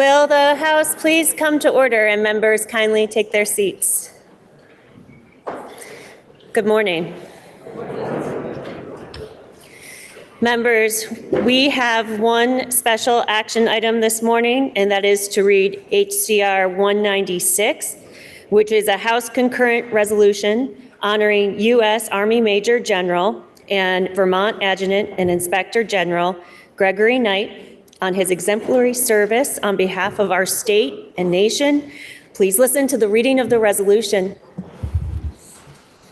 Will the House please come to order and members kindly take their seats? Good morning. Members, we have one special action item this morning, and that is to read HCR 196, which is a House concurrent resolution honoring U.S. Army Major General and Vermont Adjutant and Inspector General Gregory Knight on his exemplary service on behalf of our state and nation. Please listen to the reading of the resolution.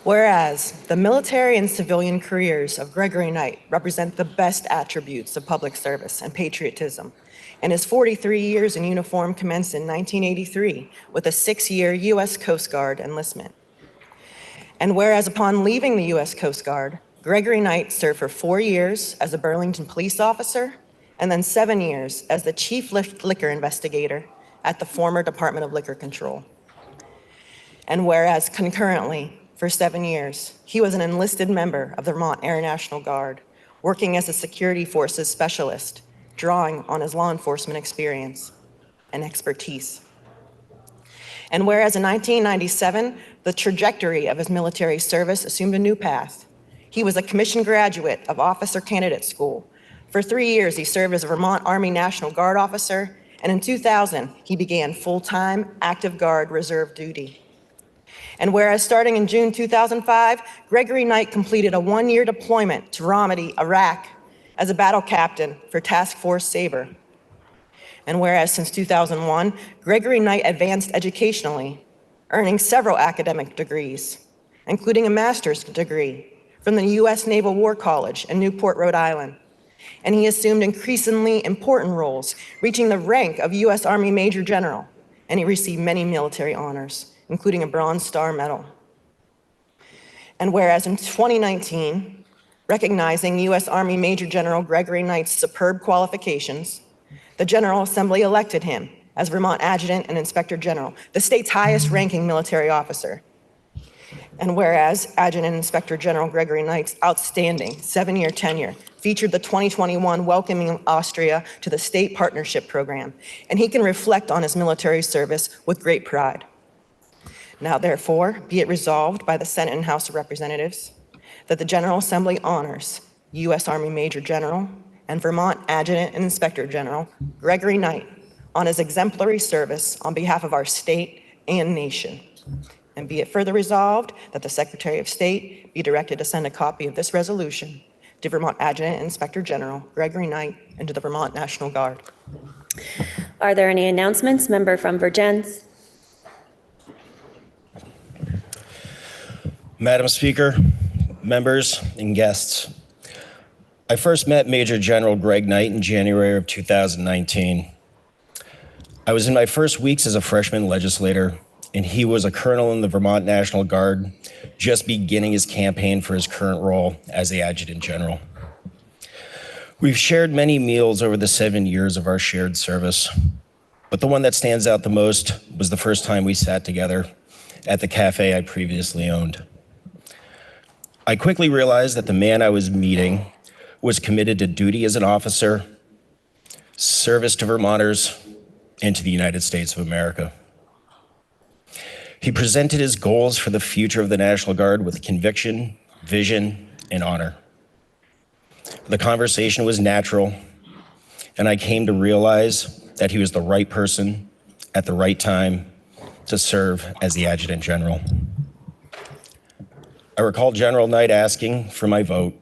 Whereas the military and civilian careers of Gregory Knight represent the best attributes of public service and patriotism, and his 43 years in uniform commenced in 1983 with a 6-year U.S. Coast Guard enlistment. And whereas upon leaving the U.S. Coast Guard, Gregory Knight served for 4 years as a Burlington police officer and then 7 years as the chief liquor investigator at the former Department of Liquor Control. And whereas concurrently, for 7 years, he was an enlisted member of the Vermont Air National Guard, working as a security forces specialist, drawing on his law enforcement experience and expertise. And whereas in 1997, the trajectory of his military service assumed a new path. He was a commissioned graduate of Officer Candidate School. For 3 years, he served as a Vermont Army National Guard officer, and in 2000, he began full-time active Guard reserve duty. And whereas starting in June 2005, Gregory Knight completed a 1-year deployment to Ramadi, Iraq, as a battle captain for Task Force Sabre. And whereas since 2001, Gregory Knight advanced educationally, earning several academic degrees, including a master's degree from the U.S. Naval War College in Newport, Rhode Island. And he assumed increasingly important roles, reaching the rank of U.S. Army Major General, and he received many military honors, including a Bronze Star Medal. And whereas in 2019, recognizing U.S. Army Major General Gregory Knight's superb qualifications, the General Assembly elected him as Vermont Adjutant and Inspector General, the state's highest ranking military officer. And whereas Adjutant and Inspector General Gregory Knight's outstanding 7-year tenure featured the 2021 welcoming Austria to the State Partnership Program, and he can reflect on his military service with great pride. Now, therefore, be it resolved by the Senate and House of Representatives that the General Assembly honors U.S. Army Major General and Vermont Adjutant and Inspector General Gregory Knight on his exemplary service on behalf of our state and nation. And be it further resolved that the Secretary of State be directed to send a copy of this resolution to Vermont Adjutant and Inspector General Gregory Knight and to the Vermont National Guard. Are there any announcements? Member from Vergennes. Madam Speaker, members, and guests, I first met Major General Greg Knight in January of 2019. I was in my first weeks as a freshman legislator, and he was a colonel in the Vermont National Guard, just beginning his campaign for his current role as the Adjutant General. We've shared many meals over the 7 years of our shared service, but the one that stands out the most was the first time we sat together at the cafe I previously owned. I quickly realized that the man I was meeting was committed to duty as an officer, service to Vermonters, and to the United States of America. He presented his goals for the future of the National Guard with conviction, vision, and honor. The conversation was natural, and I came to realize that he was the right person at the right time to serve as the Adjutant General. I recall General Knight asking for my vote.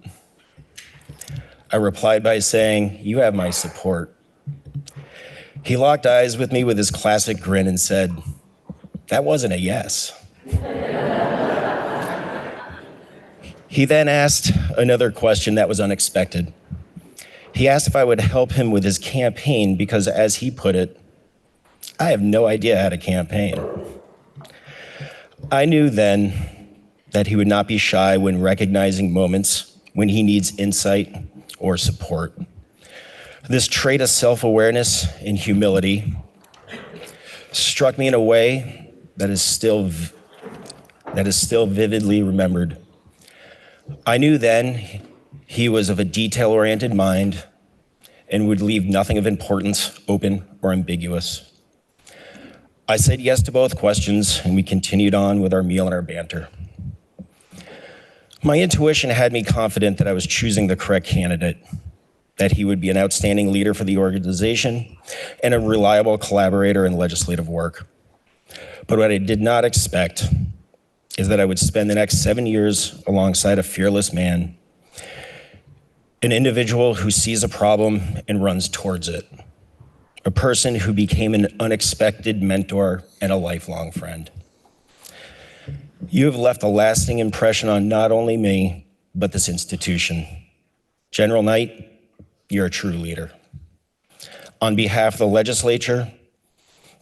I replied by saying, "You have my support." He locked eyes with me with his classic grin and said, "That wasn't a yes." He then asked another question that was unexpected. He asked if I would help him with his campaign because, as he put it, I have no idea how to campaign. I knew then that he would not be shy when recognizing moments when he needs insight or support. This trait of self-awareness and humility struck me in a way that is still vividly remembered. I knew then he was of a detail-oriented mind and would leave nothing of importance open or ambiguous. I said yes to both questions, and we continued on with our meal and our banter. My intuition had me confident that I was choosing the correct candidate, that he would be an outstanding leader for the organization and a reliable collaborator in legislative work. But what I did not expect is that I would spend the next 7 years alongside a fearless man, an individual who sees a problem and runs towards it, a person who became an unexpected mentor and a lifelong friend. You have left a lasting impression on not only me, but this institution. General Knight, you're a true leader. On behalf of the legislature,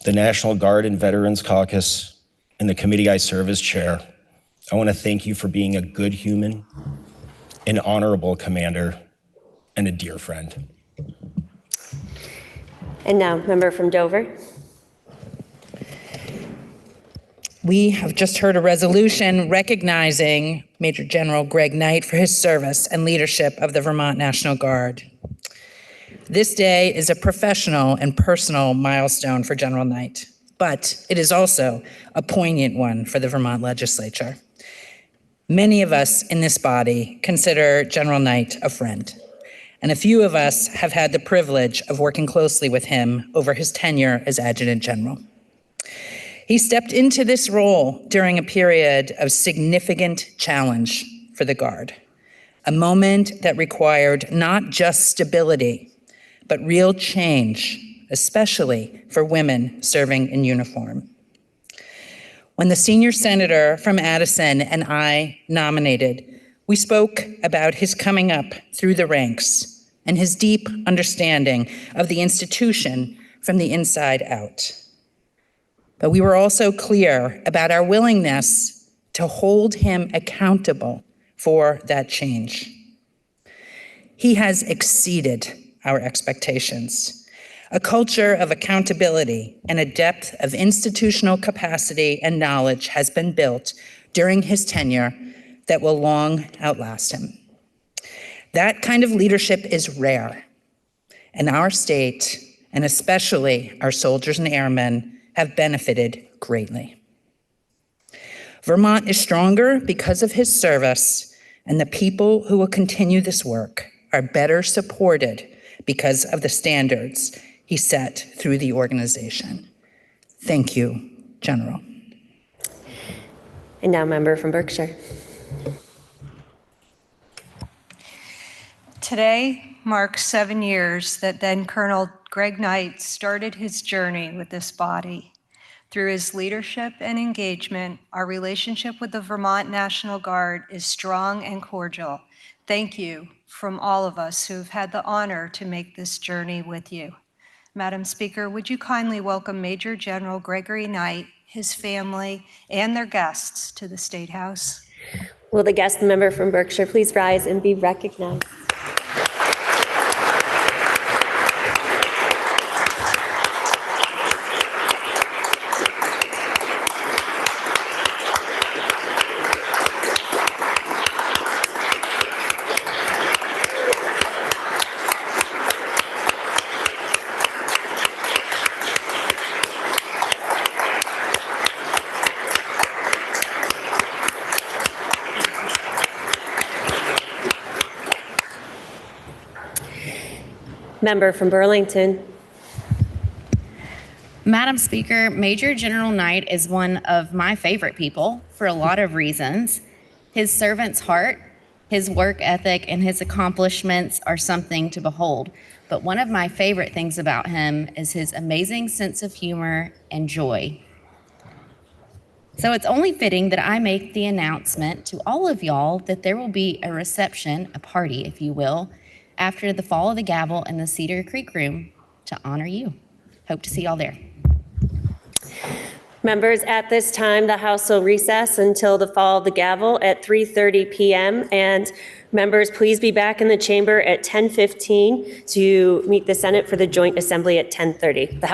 the National Guard and Veterans Caucus, and the committee I serve as chair, I want to thank you for being a good human, an honorable commander, and a dear friend. And now, member from Dover. We have just heard a resolution recognizing Major General Greg Knight for his service and leadership of the Vermont National Guard. This day is a professional and personal milestone for General Knight, but it is also a poignant one for the Vermont legislature. Many of us in this body consider General Knight a friend, and a few of us have had the privilege of working closely with him over his tenure as Adjutant General. He stepped into this role during a period of significant challenge for the Guard, a moment that required not just stability, but real change, especially for women serving in uniform. When the senior senator from Addison and I nominated, we spoke about his coming up through the ranks and his deep understanding of the institution from the inside out. But we were also clear about our willingness to hold him accountable for that change. He has exceeded our expectations. A culture of accountability and a depth of institutional capacity and knowledge has been built during his tenure that will long outlast him. That kind of leadership is rare, and our state, and especially our soldiers and airmen, have benefited greatly. Vermont is stronger because of his service, and the people who will continue this work are better supported because of the standards he set through the organization. Thank you, General. And now, member from Berkshire. Today marks 7 years that then Colonel Greg Knight started his journey with this body. Through his leadership and engagement, our relationship with the Vermont National Guard is strong and cordial. Thank you from all of us who have had the honor to make this journey with you. Madam Speaker, would you kindly welcome Major General Gregory Knight, his family, and their guests to the State House? Will the guest member from Berkshire please rise and be recognized? Member from Burlington. Madam Speaker, Major General Knight is one of my favorite people for a lot of reasons. His servant's heart, his work ethic, and his accomplishments are something to behold. But one of my favorite things about him is his amazing sense of humor and joy. So it's only fitting that I make the announcement to all of y'all that there will be a reception, a party, if you will, after the fall of the gavel in the Cedar Creek Room to honor you. Hope to see y'all there. Members, at this time, the House will recess until the fall of the gavel at 3:30 p.m. And members, please be back in the chamber at 10:15 to meet the Senate for the joint assembly at 10:30. The House